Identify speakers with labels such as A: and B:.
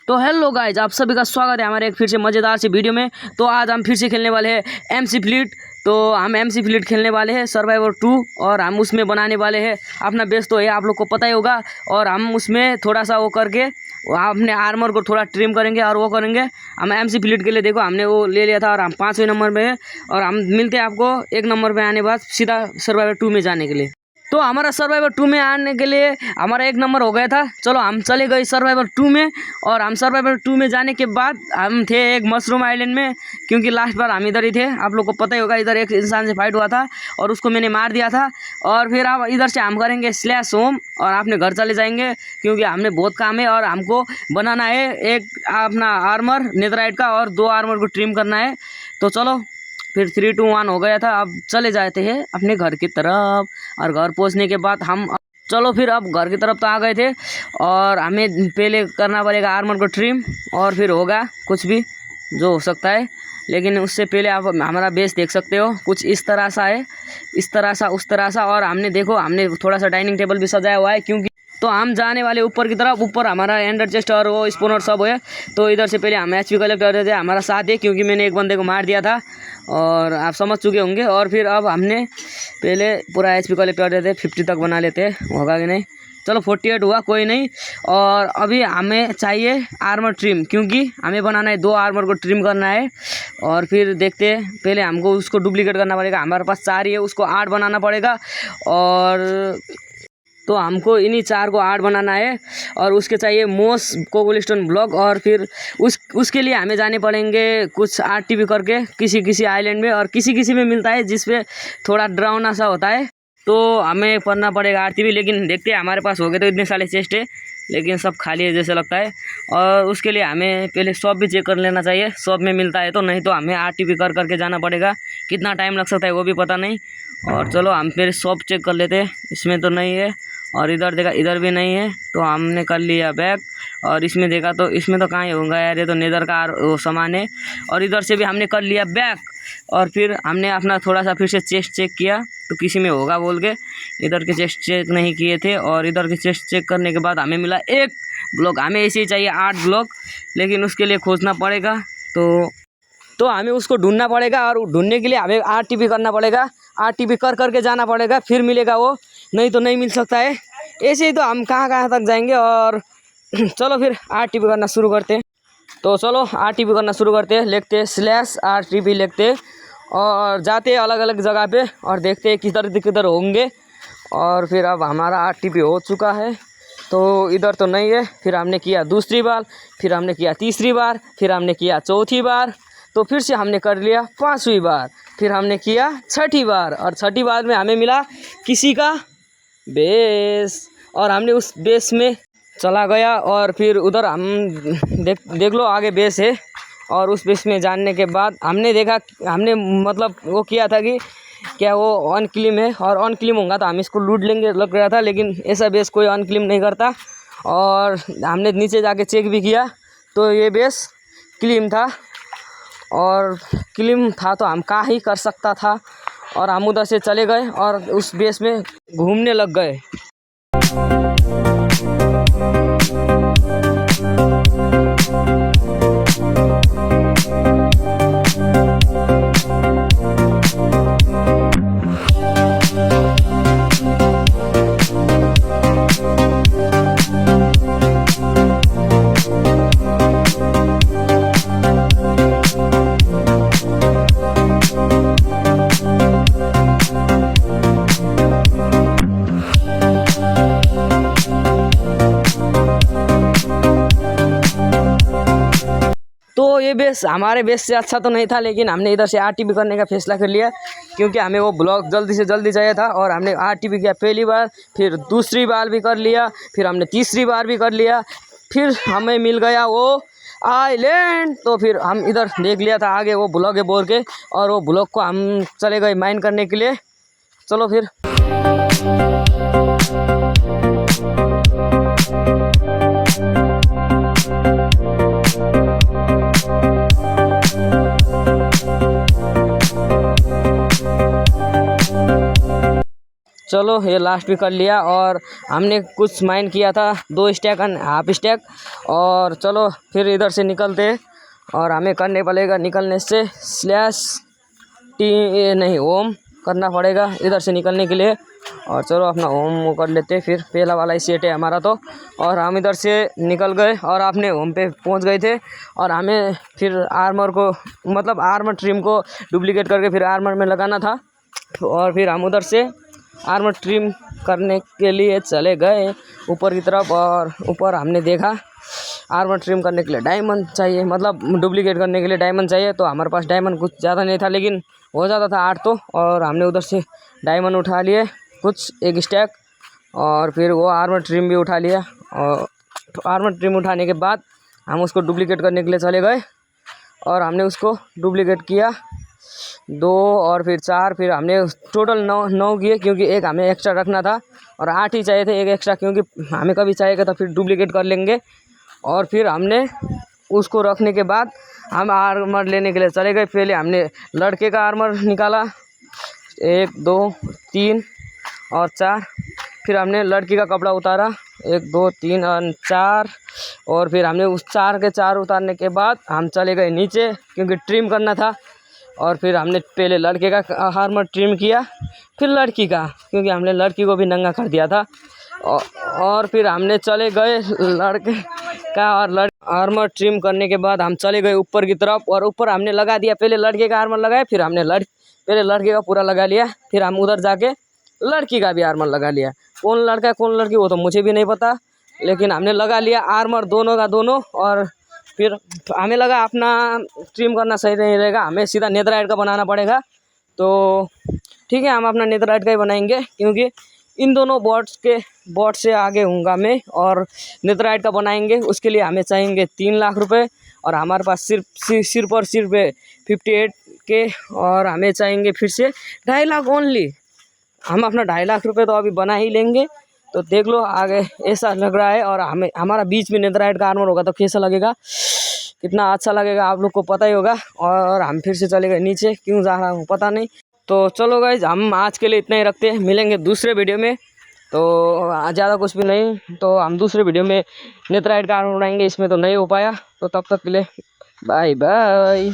A: तो hello guys, आप सभी का स्वागत है हमारे एक फिर से मज़ेदार सी वीडियो में। तो आज हम फिर से खेलने वाले हैं एमसी फ्लीट। तो हम एमसी फ्लीट खेलने वाले हैं सर्वाइवर 2 और हम उसमें बनाने वाले हैं अपना बेस। तो ये आप लोग को पता ही होगा। और हम उसमें थोड़ा सा वो करके अपने आर्मर को थोड़ा ट्रिम करेंगे और वो करेंगे। हम एमसी फ्लीट के लिए देखो हमने वो ले लिया था और हम 5वें नंबर में है। और हम मिलते हैं आपको 1 नंबर पे आने बाद सीधा सर्वाइवर 2 में जाने के लिए। तो हमारा सर्वाइवर 2 में आने के लिए हमारा 1 नंबर हो गया था। चलो हम चले गए सर्वाइवर 2 में। और हम सर्वाइवर 2 में जाने के बाद हम थे एक मशरूम आइलैंड में, क्योंकि लास्ट बार हम इधर ही थे। आप लोग को पता ही होगा, इधर एक इंसान से फाइट हुआ था और उसको मैंने मार दिया था। और फिर अब इधर से हम करेंगे स्लैश होम और अपने घर चले जाएंगे, क्योंकि हमने बहुत काम है और हमको बनाना है एक अपना आर्मर नेदराइट का और 2 आर्मर को ट्रिम करना है। तो चलो फिर 3, 2, 1 हो गया था। अब चले जाते हैं अपने घर की तरफ। और घर पहुंचने के बाद हम चलो फिर अब घर की तरफ तो आ गए थे। और हमें पहले करना पड़ेगा आर्मर को ट्रिम और फिर होगा कुछ भी जो हो सकता है। लेकिन उससे पहले आप हमारा बेस देख सकते हो, कुछ इस तरह सा है, इस तरह सा, उस तरह सा। और हमने देखो हमने थोड़ा सा डाइनिंग टेबल भी सजाया हुआ है, क्योंकि तो हम जाने वाले ऊपर की तरफ। ऊपर हमारा एंडर चेस्ट और वो स्पोनर सब है। तो इधर से पहले हम एचपी कलेक्ट कर रहे थे, हमारा साथ है, क्योंकि मैंने एक बंदे को मार दिया था और आप समझ चुके होंगे। और फिर अब हमने पहले पूरा एचपी कलेक्ट कर रहे थे, 50 तक बना लेते होगा कि नहीं। चलो 48 हुआ, कोई नहीं। और अभी हमें चाहिए आर्मर ट्रिम, क्योंकि हमें बनाना है 2 आर्मर को ट्रिम करना है। और फिर देखते हैं, पहले हमको उसको डुप्लीकेट करना पड़ेगा। हमारे पास 4 ही है, उसको 8 बनाना पड़ेगा। और तो हमको इन्हीं 4 को 8 बनाना है। और उसके चाहिए मोस कोबलस्टोन ब्लॉक। और फिर उसके लिए हमें जाने पड़ेंगे कुछ आरटीपी करके किसी आइलैंड में, और किसी में मिलता है जिसपे थोड़ा डरावना सा होता है। तो हमें पढ़ना पड़ेगा आरटीपी। लेकिन देखते हैं, हमारे पास हो गए तो इतने सारे चेस्ट है, लेकिन सब खाली है जैसे लगता है। और उसके लिए हमें पहले शॉप भी चेक कर लेना चाहिए, शॉप में मिलता है तो, नहीं तो हमें आरटीपी करके जाना पड़ेगा। कितना टाइम लग सकता है वो भी पता नहीं। और चलो हम फिर शॉप चेक कर लेते हैं, इसमें तो नहीं है। और इधर देखा, इधर भी नहीं है। तो हमने कर लिया बैग। और इसमें देखा तो इसमें तो कहाँ होगा यार, ये तो नेदर का वो सामान है। और इधर से भी हमने कर लिया बैग। और फिर हमने अपना थोड़ा सा फिर से चेस्ट चेक किया, तो किसी में होगा बोल के इधर के चेस्ट चेक नहीं किए थे। और इधर के चेस्ट चेक करने के बाद हमें मिला 1 ब्लॉक। हमें ऐसे ही चाहिए 8 ब्लॉक, लेकिन उसके लिए खोजना पड़ेगा। तो हमें उसको ढूंढना पड़ेगा। और ढूंढने के लिए हमें आरटीपी करना पड़ेगा, आरटीपी करके जाना पड़ेगा, फिर मिलेगा वो, नहीं तो नहीं मिल सकता है। ऐसे ही तो हम कहाँ तक जाएंगे। और चलो फिर आरटीपी करना शुरू करते हैं। तो चलो आरटीपी करना शुरू करते हैं, लिखते हैं स्लैश आरटीपी लिखते हैं और जाते हैं अलग अलग जगह पे और देखते हैं किधर होंगे। और फिर अब हमारा आरटीपी हो चुका है, तो इधर तो नहीं है। फिर हमने किया दूसरी बार, फिर हमने किया तीसरी बार, फिर हमने किया चौथी बार, तो फिर से हमने कर लिया 5वीं बार, फिर हमने किया 6ठी बार। और 6ठी बार में हमें मिला किसी का बेस, और हमने उस बेस में चला गया। और फिर उधर हम देख लो आगे बेस है। और उस बेस में जानने के बाद हमने देखा, हमने मतलब वो किया था कि क्या वो अनक्लेम है, और अनक्लेम होगा तो हम इसको लूट लेंगे लग रहा था। लेकिन ऐसा बेस कोई अनक्लेम नहीं करता। और हमने नीचे जाके चेक भी किया, तो ये बेस क्लीम था। और क्लीम था तो हम क्या ही कर सकता था। और हम उधर से चले गए और उस बेस में घूमने लग गए। तो ये बेस हमारे बेस से अच्छा तो नहीं था, लेकिन हमने इधर से आरटीपी करने का फैसला कर लिया, क्योंकि हमें वो ब्लॉक जल्दी से जल्दी चाहिए था। और हमने आरटीपी किया पहली बार, फिर दूसरी बार भी कर लिया, फिर हमने तीसरी बार भी कर लिया। फिर हमें मिल गया वो आइलैंड। तो फिर हम इधर देख लिया था आगे वो ब्लॉक है बोर के, और वो ब्लॉक को हम चले गए माइन करने के लिए। चलो फिर चलो ये लास्ट भी कर लिया और हमने कुछ माइन किया था 2 स्टैक एंड हाफ स्टैक। और चलो फिर इधर से निकलते और हमें करने पड़ेगा निकलने से नहीं होम करना पड़ेगा इधर से निकलने के लिए। और चलो अपना होम वो कर लेते फिर पहला वाला ही सेट है हमारा तो। और हम इधर से निकल गए और अपने होम पे पहुंच गए थे। और हमें फिर आर्मर को मतलब आर्मर ट्रिम को डुप्लीकेट करके फिर आर्मर में लगाना था। और फिर हम उधर से आर्मर ट्रिम करने के लिए चले गए ऊपर की तरफ। और ऊपर हमने देखा आर्मर ट्रिम करने के लिए डायमंड चाहिए, मतलब डुप्लीकेट करने के लिए डायमंड चाहिए। तो हमारे पास डायमंड कुछ ज़्यादा नहीं था लेकिन हो जाता था 8 तो। और हमने उधर से डायमंड उठा लिए कुछ 1 स्टैक और फिर वो आर्मर ट्रिम भी उठा लिया। और आर्मर ट्रिम उठाने के बाद हम उसको डुप्लीकेट करने के लिए चले गए और हमने उसको डुप्लीकेट किया 2 और फिर 4, फिर हमने टोटल 9 किए क्योंकि एक हमें एक्स्ट्रा रखना था। और 8 ही चाहिए थे, एक एक्स्ट्रा क्योंकि हमें कभी चाहिएगा तो फिर डुप्लीकेट कर लेंगे। और फिर हमने उसको रखने के बाद हम आर्मर लेने के लिए चले गए। पहले हमने लड़के का आर्मर निकाला 1 2 3 और 4। फिर हमने लड़की का कपड़ा उतारा 1 2 3 और 4। और फिर हमने उस 4 के 4 उतारने के बाद हम चले गए नीचे क्योंकि ट्रिम करना था। और फिर हमने पहले लड़के का आर्मर ट्रिम किया फिर लड़की का, क्योंकि हमने लड़की को भी नंगा कर दिया था। और फिर हमने चले गए लड़के का और आर्मर ट्रिम करने के बाद हम चले गए ऊपर की तरफ। और ऊपर हमने लगा दिया, पहले लड़के का आर्मर लगाया फिर हमने पहले लड़के का पूरा लगा लिया। फिर हम उधर जाके लड़की का भी आर्मर लगा लिया। कौन लड़का कौन लड़की वो तो मुझे भी नहीं पता, लेकिन हमने लगा लिया आर्मर दोनों का दोनों। और फिर हमें लगा अपना ट्रिम करना सही नहीं रहेगा, हमें सीधा नेदरराइट का बनाना पड़ेगा। तो ठीक है हम अपना नेदरराइट का ही बनाएंगे क्योंकि इन दोनों बॉट से आगे हूँगा मैं। और नेदरराइट का बनाएंगे उसके लिए हमें चाहिए 3 लाख रुपए और हमारे पास सिर्फ 58 के। और हमें चाहिए फिर से 2.5 लाख ओनली। हम अपना 2.5 लाख रुपए तो अभी बना ही लेंगे। तो देख लो आगे ऐसा लग रहा है। और हमारा बीच में नेदरराइट का आर्मर होगा तो कैसा लगेगा, कितना अच्छा लगेगा आप लोग को पता ही होगा। और हम फिर से चले गए नीचे, क्यों जा रहा हूँ पता नहीं। तो चलो गाइज हम आज के लिए इतना ही रखते हैं, मिलेंगे दूसरे वीडियो में। तो ज़्यादा कुछ भी नहीं, तो हम दूसरे वीडियो में नेदरराइट का आर्मर बनाएंगे, इसमें तो नहीं हो पाया। तो तब तक के लिए बाय बाय।